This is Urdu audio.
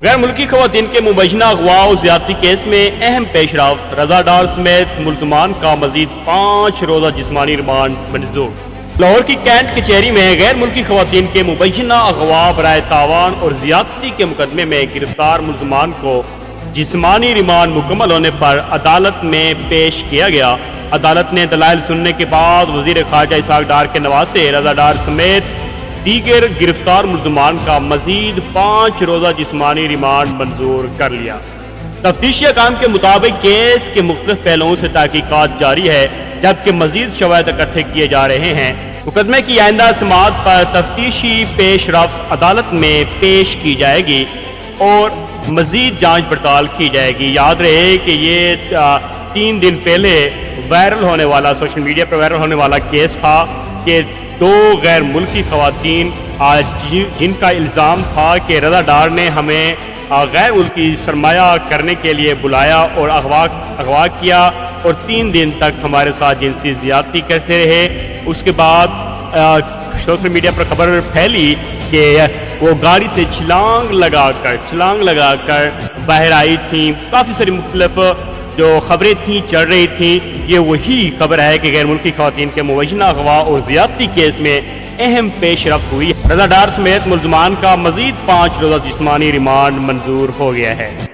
غیر ملکی خواتین کے مبینہ اغوا و زیادتی کیس میں اہم پیش رفت، رضا ڈار سمیت ملزمان کا مزید 5 روزہ جسمانی ریمانڈ منظور۔ لاہور کی کینٹ کچہری میں غیر ملکی خواتین کے مبینہ اغوا برائے تاوان اور زیادتی کے مقدمے میں گرفتار ملزمان کو جسمانی ریمانڈ مکمل ہونے پر عدالت میں پیش کیا گیا۔ عدالت نے دلائل سننے کے بعد وزیر خارجہ اسحاق ڈار کے نواسے رضا ڈار سمیت دیگر گرفتار ملزمان کا مزید 5 روزہ جسمانی ریمانڈ منظور کر لیا۔ تفتیشی حکام کے مطابق کیس کے مختلف پہلوؤں سے تحقیقات جاری ہے، جبکہ مزید شواہد اکٹھے کیے جا رہے ہیں۔ مقدمے کی آئندہ سماعت پر تفتیشی پیش رفت عدالت میں پیش کی جائے گی اور مزید جانچ پڑتال کی جائے گی۔ یاد رہے کہ یہ 3 دن پہلے وائرل ہونے والا سوشل میڈیا پر وائرل ہونے والا کیس تھا کہ 2 غیر ملکی خواتین جن کا الزام تھا کہ رضا ڈار نے ہمیں غیر ملکی سرمایہ کرنے کے لیے بلایا اور اغوا کیا اور 3 دن تک ہمارے ساتھ جنسی زیادتی کرتے رہے۔ اس کے بعد سوشل میڈیا پر خبر پھیلی کہ وہ گاڑی سے چھلانگ لگا کر باہر آئی تھیں۔ کافی ساری مختلف جو خبریں تھیں چل رہی تھیں، یہ وہی خبر ہے کہ غیر ملکی خواتین کے مبینہ اغوا اور زیادتی کیس میں اہم پیش رفت ہوئی۔ رضا ڈار سمیت ملزمان کا مزید 5 روزہ جسمانی ریمانڈ منظور ہو گیا ہے۔